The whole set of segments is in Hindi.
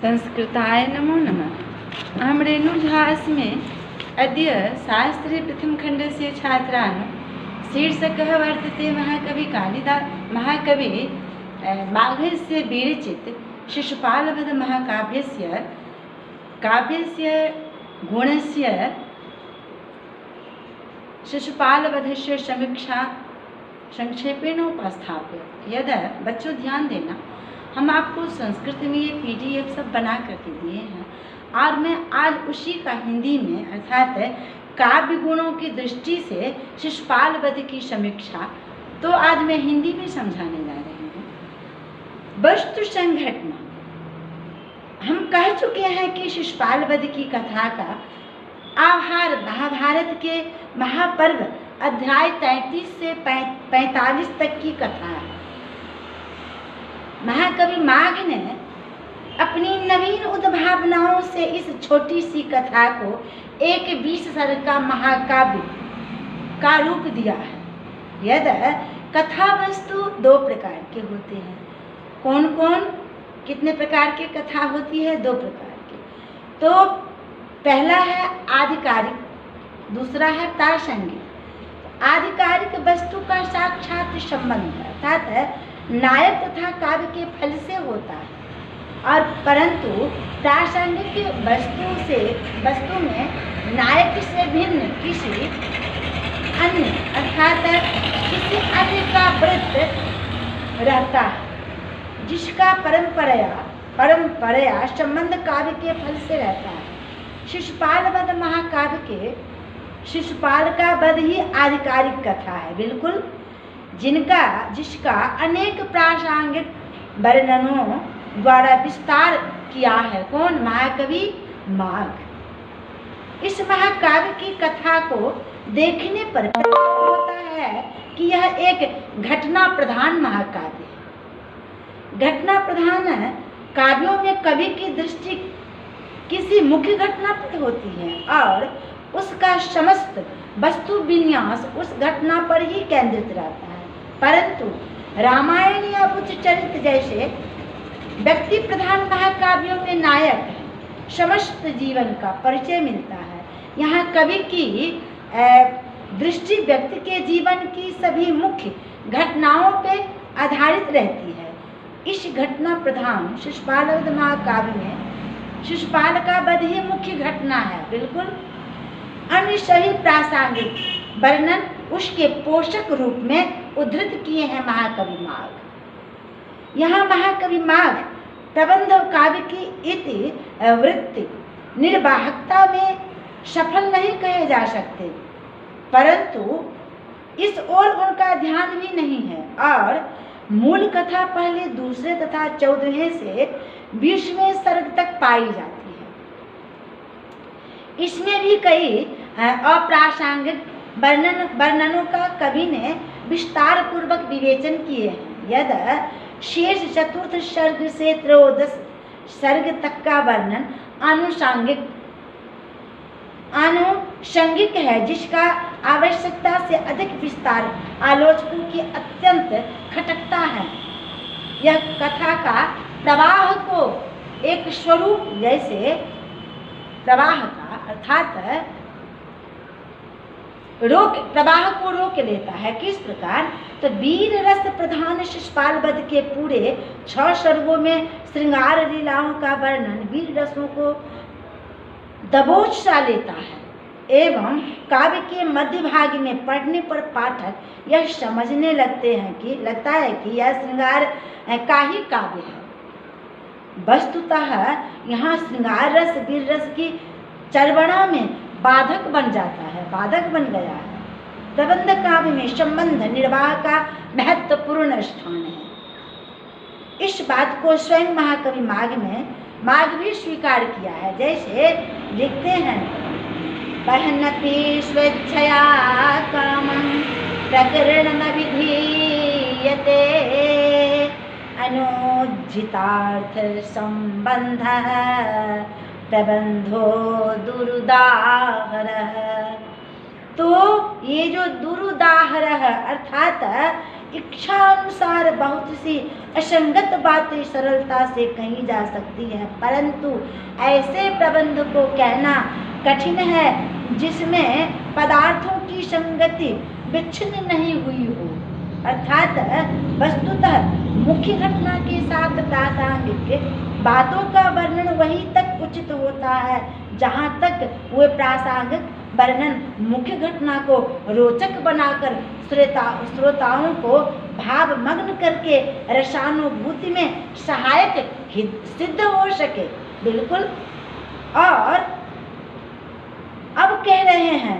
संस्कृताय नमो नमः। अहं रेणुझा अस्मि। अद्य शास्त्रे प्रथमखण्डस्य छात्रान् शीर्षकः वर्तते महाकवि माघस्य विरचित शिशुपालवध महाकाव्यस्य गुणस्य शिशुपालवधस्य समीक्षा संक्षेपेण उपस्थाप्य। यदि बच्चों ध्यान देना, हम आपको संस्कृत में ये PDF सब बना करके दिए हैं और मैं आज उसी का हिंदी में अर्थात काव्य गुणों की दृष्टि से शिशुपाल वध की समीक्षा तो आज मैं हिंदी में समझाने जा रही हूँ। वस्तु संघटना, हम कह चुके हैं कि शिशुपाल वध की कथा का आहार महाभारत के महापर्व अध्याय 33 से 45 तक की कथा है। महाकवि माघ ने अपनी नवीन उद्भावनाओं से इस छोटी सी कथा को एक 20 सर्ग का महाकाव्य का रूप दिया है। यदि कथा वस्तु दो प्रकार के होते हैं। कौन कौन कितने प्रकार की कथा होती है? दो प्रकार की। तो पहला है आधिकारिक, दूसरा है प्रासंगिक। आधिकारिक वस्तु का साक्षात संबंध अर्थात नायक तथा काव्य के फल से होता है, और परंतु प्रासंगिक वस्तु में नायक से भिन्न किसी अन्य अर्थात किसी अन्य का वृत्त रहता है, जिसका परंपराया संबंध काव्य के फल से रहता है। शिशुपाल वध महाकाव्य के शिशुपाल का वध ही आधिकारिक कथा है, बिल्कुल, जिसका अनेक प्रासंगिक वर्णनों द्वारा विस्तार किया है। कौन? महाकवि माघ। इस महाकाव्य की कथा को देखने पर होता है कि यह एक घटना प्रधान महाकाव्य है। घटना प्रधान काव्यों में कवि की दृष्टि किसी मुख्य घटना पर होती है और उसका समस्त वस्तु विन्यास उस घटना पर ही केंद्रित रहता है। परंतु रामायण या बुद्धचरित्र जैसे व्यक्ति प्रधान महाकाव्यों में नायक समस्त जीवन का परिचय मिलता है। यहाँ कवि की दृष्टि व्यक्ति के जीवन की सभी मुख्य घटनाओं पर आधारित रहती है। इस घटना प्रधान शिशुपाल वध महाकाव्य में शिशुपाल का वध ही मुख्य घटना है, बिल्कुल। अन्य सभी प्रासंगिक वर्णन उसके पोषक रूप में उद्धृत किए हैं महाकवि माघ। यहाँ महाकवि माघ प्रबंध काव्य की इतिवृत्ति निर्वाहकता में सफल नहीं कहे जा सकते, परंतु इस ओर उनका ध्यान भी नहीं है और मूल कथा पहले दूसरे तथा 14वें से 20वें सर्ग तक पाई जाती है। इसमें भी कई अप्रासंगिक वर्णनों का कवि ने विस्तार पूर्वक विवेचन किए हैं। यदि शेष चतुर्थ सर्ग से त्रयोदश सर्ग तक का वर्णन आनुषंगिक है, जिसका आवश्यकता से अधिक विस्तार आलोचकों की अत्यंत खटकता है। यह कथा का प्रवाह को एक स्वरूप जैसे प्रवाह का अर्थात प्रवाह को रोक लेता है। किस प्रकार? तो वीर रस प्रधान शिशुपाल वध के पूरे 6 सर्गों में श्रृंगार लीलाओं का वर्णन वीर रसों को दबोच सा लेता है एवं काव्य के मध्य भाग में पढ़ने पर पाठक यह समझने लगता है कि यह श्रृंगार का ही काव्य है। वस्तुतः यहाँ श्रृंगार रस वीर रस की चरवणा में बाधक बन गया है। प्रबंध काव्य में संबंध निर्वाह का महत्वपूर्ण स्थान है। इस बात को स्वयं महाकवि माघ भी स्वीकार किया है। जैसे लिखते हैं, बहनपि स्वेच्छया कामं प्रकरणम विधीयते अनुज्झितार्थ संबंधः प्रबंधो दुरुदाहरः। तो ये जो दुरुदाहरः अर्थात इच्छा अनुसार बहुत सी असंगत बातें सरलता से कही जा सकती है, परंतु ऐसे प्रबंध को कहना कठिन है जिसमें पदार्थों की संगति विच्छिन्न नहीं हुई हो। अर्थात वस्तुतः मुख्य घटना के साथ प्रासंगिक बातों का वर्णन वहीं तक उचित होता है जहाँ तक वे प्रासंगिक वर्णन मुख्य घटना को रोचक बनाकर श्रोताओं को भावमग्न करके रसानुभूति में सहायक सिद्ध हो सके। बिल्कुल। और अब कह रहे हैं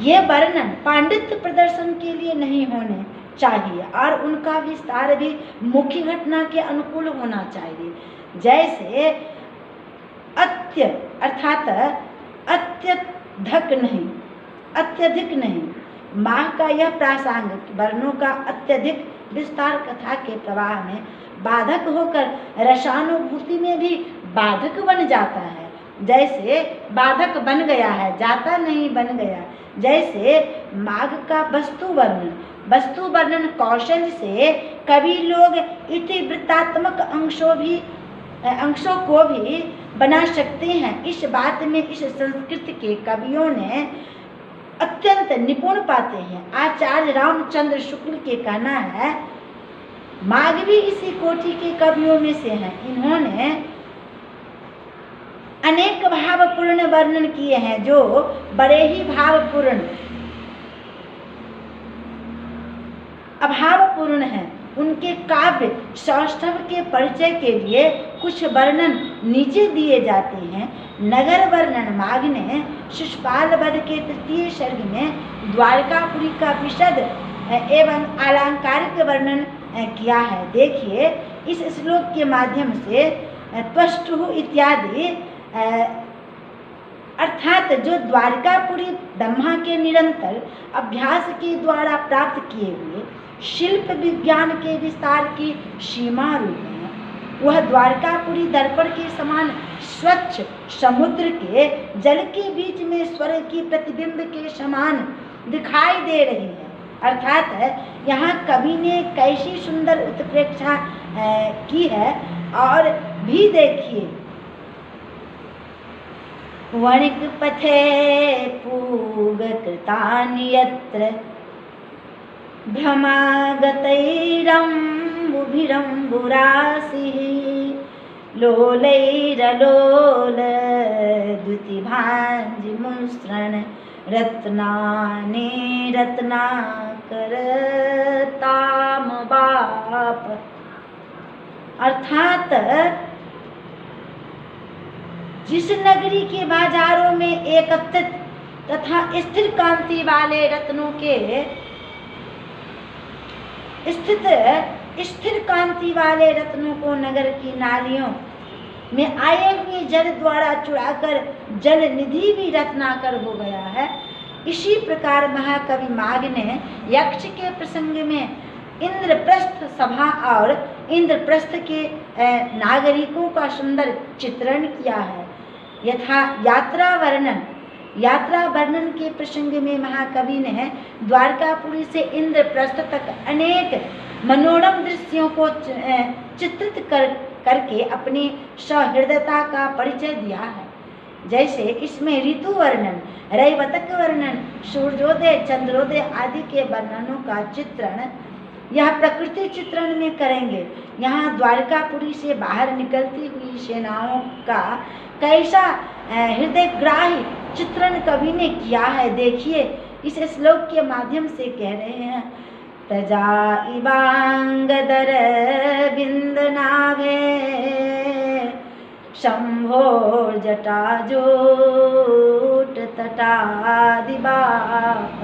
ये वर्णन पांडित्य प्रदर्शन के लिए नहीं होने चाहिए और उनका विस्तार भी मुख्य घटना के अनुकूल होना चाहिए। जैसे अर्थात अत्यधिक नहीं। माह का यह प्रासंगिक वर्णों का अत्यधिक विस्तार कथा के प्रवाह में बाधक होकर रसानुभूति में भी बाधक बन जाता है। जैसे बाधक बन गया है, जाता नहीं बन गया। जैसे माघ का वस्तु वर्णन कौशल से कवि लोग इतिवृत्तात्मक अंशों को भी बना सकते हैं। इस बात में इस संस्कृत के कवियों ने अत्यंत निपुण पाते हैं। आचार्य रामचंद्र शुक्ल के कहना है, माघ भी इसी कोटि के कवियों में से हैं। इन्होंने अनेक भावपूर्ण वर्णन किए हैं जो बड़े ही अभावपूर्ण हैं। उनके काव्य सौष्ठव के परिचय के लिए कुछ वर्णन नीचे दिए जाते हैं। नगर वर्णन माघ ने शिशुपाल वध के 3 सर्ग में द्वारकापुरी का विशद एवं अलंकारिक वर्णन किया है। देखिए, इस श्लोक के माध्यम से त्वष्टुः इत्यादि अर्थात जो द्वारकापुरी ब्रह्मा के निरंतर अभ्यास के द्वारा प्राप्त किए हुए शिल्प विज्ञान के विस्तार की सीमा रूप है, वह द्वारकापुरी दर्पण के समान स्वच्छ समुद्र के जल के बीच में स्वर्ग की प्रतिबिंब के समान दिखाई दे रही है। अर्थात यहाँ कवि ने कैसी सुंदर उत्प्रेक्षा की है। और भी देखिए, वणिक पथे पूग कृतानि यत्र भ्रमागतैरम्बुभिरम्बुराशिः लोलैरलोल द्युतिभाञ्जिमुसृण रत्नानि रत्नाकरतामवाप। अर्थात जिस नगरी के बाजारों में एकत्रित तथा स्थिर कांति वाले रत्नों के स्थिर कांति वाले रत्नों को नगर की नालियों में आए हुए जल द्वारा चुराकर जल निधि भी रत्नाकर हो गया है। इसी प्रकार महाकवि माघ ने यक्ष के प्रसंग में इंद्रप्रस्थ सभा और इंद्रप्रस्थ के नागरिकों का सुंदर चित्रण किया है। यथा यात्रा वर्णन के प्रसंग में महाकवि ने द्वारकापुरी से इंद्रप्रस्थ तक अनेक मनोरम दृश्यों को चित्रित करके अपनी सहृदयता का परिचय दिया है। जैसे इसमें ऋतु वर्णन, रैवतक वर्णन, सूर्योदय, चंद्रोदय आदि के वर्णनों का चित्रण यह प्रकृति चित्रण में करेंगे। यहाँ द्वारकापुरी से बाहर निकलती हुई सेनाओं का कैसा हृदयग्राही चित्रण कवि ने किया है। देखिए, इस श्लोक के माध्यम से कह रहे हैं, तजा इवांगदर बिंदनाभे शंभोर जटाजूट तटादिबाप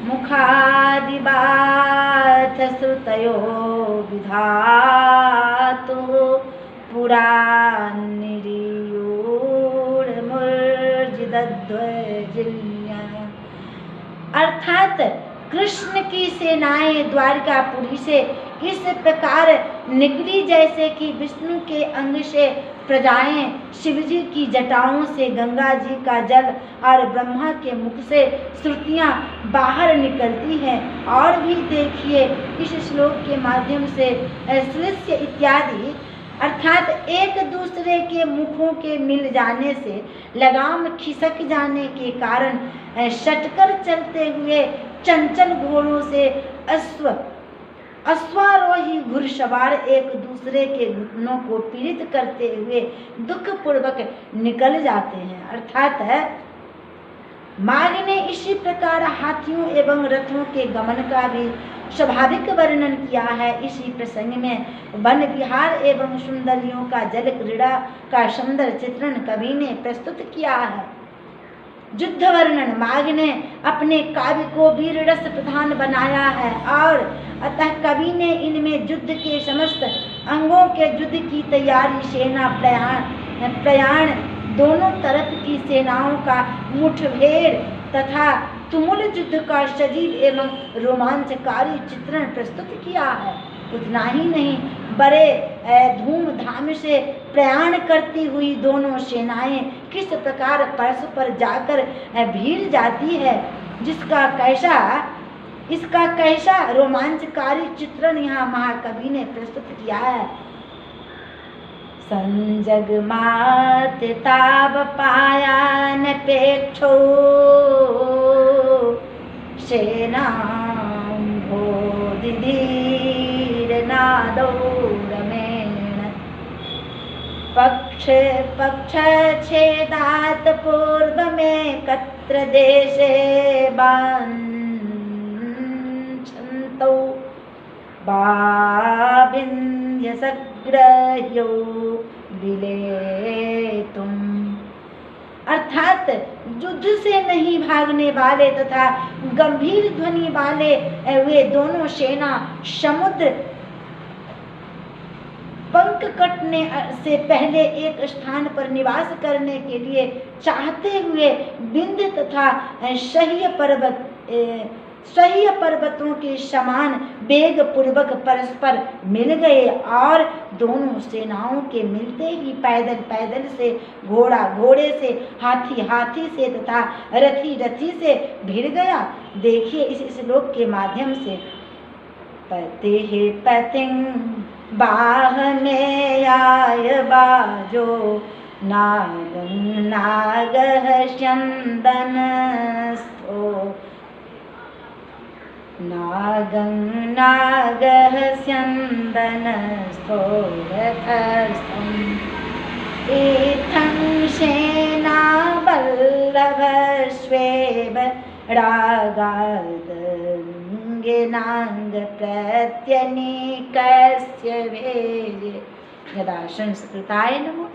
मुखादिबाथ श्रुतयो विधातु पुरानिरीयूर्मूर्जिदध्वजिन्या। अर्थात कृष्ण की सेनाएं द्वारकापुरी से इस प्रकार निकली, जैसे कि विष्णु के अंग से प्रजाएं, शिवजी की जटाओं से गंगा जी का जल और ब्रह्मा के मुख से श्रुतियां बाहर निकलती हैं। और भी देखिए, इस श्लोक के माध्यम से सृष्य इत्यादि अर्थात एक दूसरे के मुखों के मिल जाने से लगाम खिसक जाने के कारण सटकर चलते हुए चंचल घोड़ों से अश्वारोही घुड़सवार एक दूसरे के घुटनों को पीड़ित करते हुए दुख पूर्वक निकल जाते हैं। अर्थात माघ ने इसी प्रकार हाथियों एवं रथों के गमन का भी स्वाभाविक वर्णन किया है। इसी प्रसंग में वन विहार एवं सुंदरियों का जल क्रीड़ा का सुंदर चित्रण कवि ने प्रस्तुत किया है। युद्ध वर्णन माघ ने अपने काव्य को वीर रस प्रधान बनाया है और अतः कवि ने इनमें युद्ध के समस्त अंगों के युद्ध की तैयारी, सेना प्रयाण, दोनों तरफ की सेनाओं का मुठभेड़ तथा तुमुल युद्ध का सजीव एवं रोमांचकारी चित्रण प्रस्तुत किया है। उतना ही नहीं, बड़े धूमधाम से प्रयाण करती हुई दोनों सेनाएं किस प्रकार परस्पर जाकर भिड़ जाती है, इसका कैसा रोमांचकारी चित्रण यहाँ महाकवि ने प्रस्तुत किया है। संजग मात ताब पाया न पेक्षो सेना धीर नादौ रमेण पक्ष छेदात पूर्व में कत्र देशे बांछन्तौ बाविन्य सग्रह्यो विलेतुम। अर्थात युद्ध से नहीं भागने वाले तथा गंभीर ध्वनि वाले वे दोनों सेना समुद्र पंख कटने से पहले एक स्थान पर निवास करने के लिए चाहते हुए विंध्य तथा सह्य पर्वतों के समान वेग पूर्वक परस्पर मिल गए और दोनों सेनाओं के मिलते ही पैदल से, घोड़े से, हाथी से तथा रथी से भिड़ गया। देखिए इस श्लोक के माध्यम से पतिं बाह में आय बाजो नागः स्यन्दनस्थो नागः स्यन्दनस्थो रथस्थम् इत्थं सेना वल्लभस्वेव रागादङ्गिनाङ्ग प्रत्यनीकस्य वेगे। यदा संस्कृताय नमो।